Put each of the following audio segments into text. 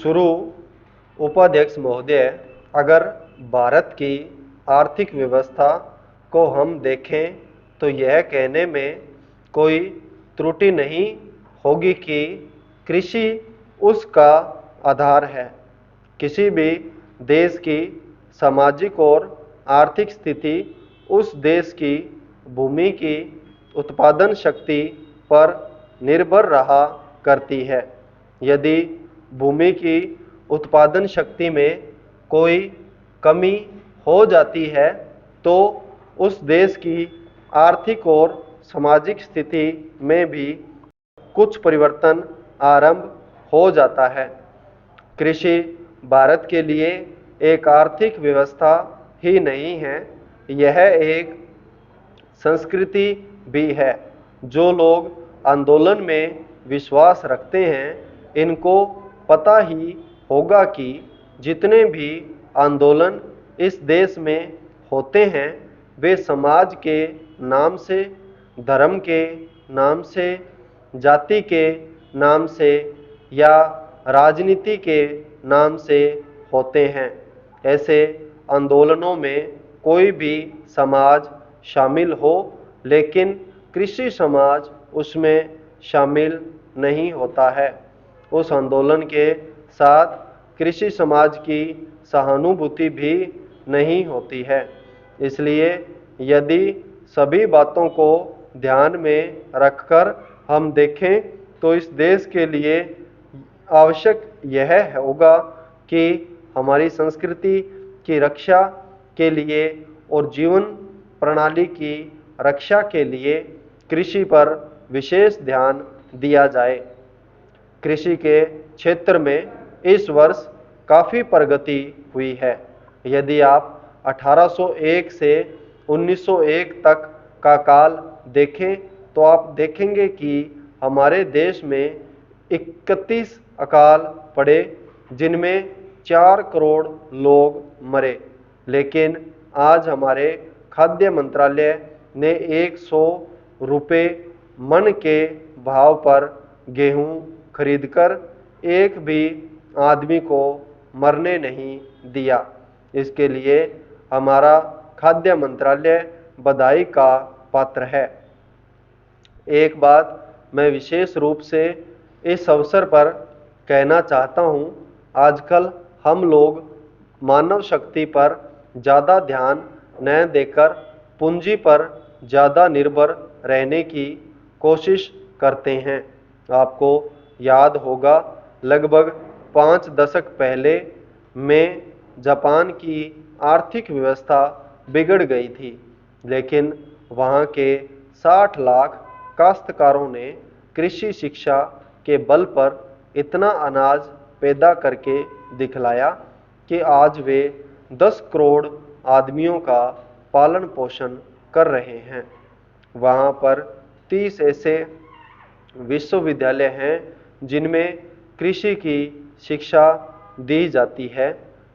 शुरू उपाध्यक्ष महोदय, अगर भारत की आर्थिक व्यवस्था को हम देखें तो यह कहने में कोई त्रुटि नहीं होगी कि कृषि उसका आधार है। किसी भी देश की सामाजिक और आर्थिक स्थिति उस देश की भूमि की उत्पादन शक्ति पर निर्भर रहा करती है। यदि भूमि की उत्पादन शक्ति में कोई कमी हो जाती है तो उस देश की आर्थिक और सामाजिक स्थिति में भी कुछ परिवर्तन आरंभ हो जाता है। कृषि भारत के लिए एक आर्थिक व्यवस्था ही नहीं है, यह एक संस्कृति भी है। जो लोग आंदोलन में विश्वास रखते हैं, इनको पता ही होगा कि जितने भी आंदोलन इस देश में होते हैं, वे समाज के नाम से, धर्म के नाम से, जाति के नाम से या राजनीति के नाम से होते हैं। ऐसे आंदोलनों में कोई भी समाज शामिल हो, लेकिन कृषि समाज उसमें शामिल नहीं होता है। उस आंदोलन के साथ कृषि समाज की सहानुभूति भी नहीं होती है। इसलिए यदि सभी बातों को ध्यान में रखकर हम देखें तो इस देश के लिए आवश्यक यह होगा कि हमारी संस्कृति की रक्षा के लिए और जीवन प्रणाली की रक्षा के लिए कृषि पर विशेष ध्यान दिया जाए। कृषि के क्षेत्र में इस वर्ष काफ़ी प्रगति हुई है। यदि आप 1801 से 1901 तक का काल देखें तो आप देखेंगे कि हमारे देश में 31 अकाल पड़े, जिनमें 4 करोड़ लोग मरे। लेकिन आज हमारे खाद्य मंत्रालय ने 100 रुपये मन के भाव पर गेहूं खरीदकर एक भी आदमी को मरने नहीं दिया। इसके लिए हमारा खाद्य मंत्रालय बधाई का पात्र है। एक बात मैं विशेष रूप से इस अवसर पर कहना चाहता हूँ, आजकल हम लोग मानव शक्ति पर ज़्यादा ध्यान न देकर पूंजी पर ज़्यादा निर्भर रहने की कोशिश करते हैं। आपको याद होगा, लगभग 5 दशक पहले में जापान की आर्थिक व्यवस्था बिगड़ गई थी, लेकिन वहाँ के 60 लाख काश्तकारों ने कृषि शिक्षा के बल पर इतना अनाज पैदा करके दिखलाया कि आज वे 10 करोड़ आदमियों का पालन पोषण कर रहे हैं। वहाँ पर 30 ऐसे विश्वविद्यालय हैं जिनमें कृषि की शिक्षा दी जाती है,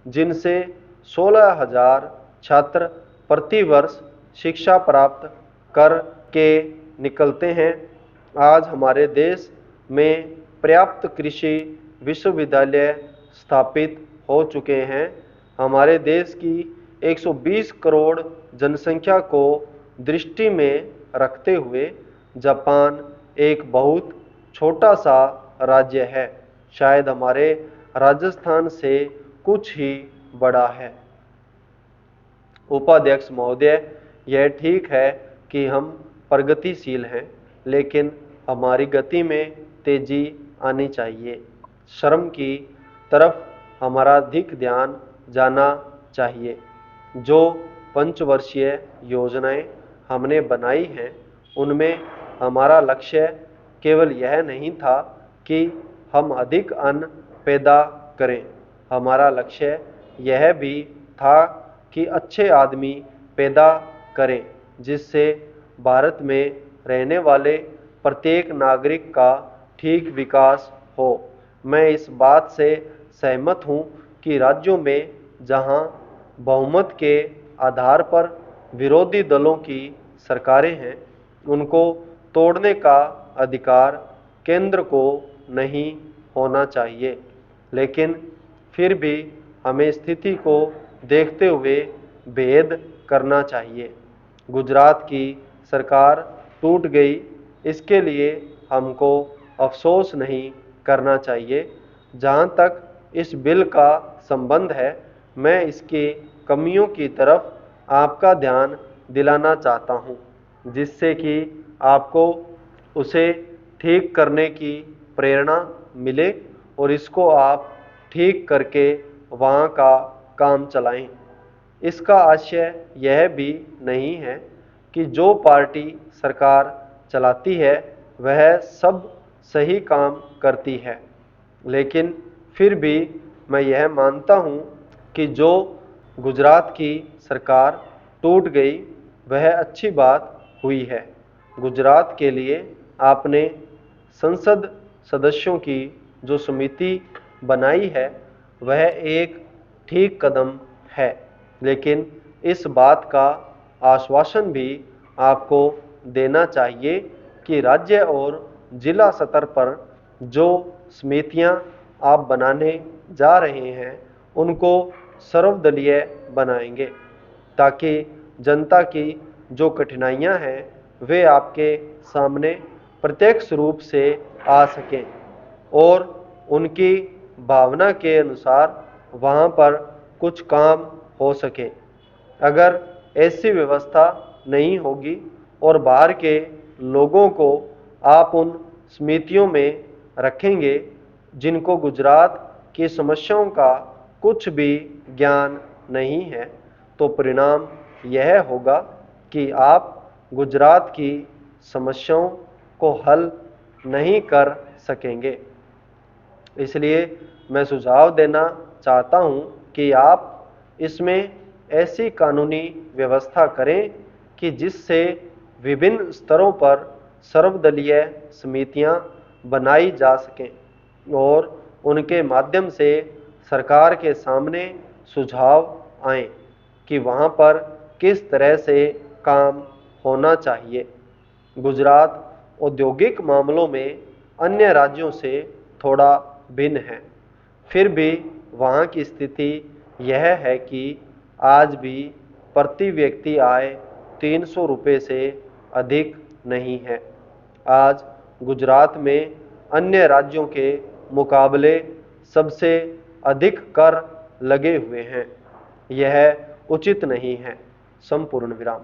जिनसे 16,000 छात्र प्रति वर्ष शिक्षा प्राप्त करके निकलते हैं। आज हमारे देश में पर्याप्त कृषि विश्वविद्यालय स्थापित हो चुके हैं। हमारे देश की 120 करोड़ जनसंख्या को दृष्टि में रखते हुए जापान एक बहुत छोटा सा राज्य है, शायद हमारे राजस्थान से कुछ ही बड़ा है। उपाध्यक्ष महोदय, यह ठीक है कि हम प्रगतिशील हैं, लेकिन हमारी गति में तेजी आनी चाहिए। श्रम की तरफ हमारा अधिक ध्यान जाना चाहिए। जो पंचवर्षीय योजनाएं हमने बनाई हैं, उनमें हमारा लक्ष्य केवल यह नहीं था कि हम अधिक अन्न पैदा करें, हमारा लक्ष्य यह भी था कि अच्छे आदमी पैदा करें, जिससे भारत में रहने वाले प्रत्येक नागरिक का ठीक विकास हो। मैं इस बात से सहमत हूँ कि राज्यों में जहाँ बहुमत के आधार पर विरोधी दलों की सरकारें हैं, उनको तोड़ने का अधिकार केंद्र को नहीं होना चाहिए। लेकिन फिर भी हमें स्थिति को देखते हुए भेद करना चाहिए। गुजरात की सरकार टूट गई, इसके लिए हमको अफसोस नहीं करना चाहिए। जहाँ तक इस बिल का संबंध है, मैं इसकी कमियों की तरफ आपका ध्यान दिलाना चाहता हूँ, जिससे कि आपको उसे ठीक करने की प्रेरणा मिले और इसको आप ठीक करके वहाँ का काम चलाएं। इसका आशय यह भी नहीं है कि जो पार्टी सरकार चलाती है वह सब सही काम करती है, लेकिन फिर भी मैं यह मानता हूँ कि जो गुजरात की सरकार टूट गई वह अच्छी बात हुई है। गुजरात के लिए आपने संसद सदस्यों की जो समिति बनाई है वह एक ठीक कदम है, लेकिन इस बात का आश्वासन भी आपको देना चाहिए कि राज्य और जिला स्तर पर जो समितियां आप बनाने जा रहे हैं उनको सर्वदलीय बनाएंगे, ताकि जनता की जो कठिनाइयां हैं वे आपके सामने प्रत्यक्ष रूप से आ सकें और उनकी भावना के अनुसार वहाँ पर कुछ काम हो सके। अगर ऐसी व्यवस्था नहीं होगी और बाहर के लोगों को आप उन समितियों में रखेंगे जिनको गुजरात की समस्याओं का कुछ भी ज्ञान नहीं है, तो परिणाम यह होगा कि आप गुजरात की समस्याओं को हल नहीं कर सकेंगे। इसलिए मैं सुझाव देना चाहता हूं कि आप इसमें ऐसी कानूनी व्यवस्था करें कि जिससे विभिन्न स्तरों पर सर्वदलीय समितियां बनाई जा सकें और उनके माध्यम से सरकार के सामने सुझाव आएं कि वहाँ पर किस तरह से काम होना चाहिए। गुजरात औद्योगिक मामलों में अन्य राज्यों से थोड़ा भिन्न है, फिर भी वहाँ की स्थिति यह है कि आज भी प्रति व्यक्ति आय 300 रुपये से अधिक नहीं है। आज गुजरात में अन्य राज्यों के मुकाबले सबसे अधिक कर लगे हुए हैं। यह उचित नहीं है। संपूर्ण विराम।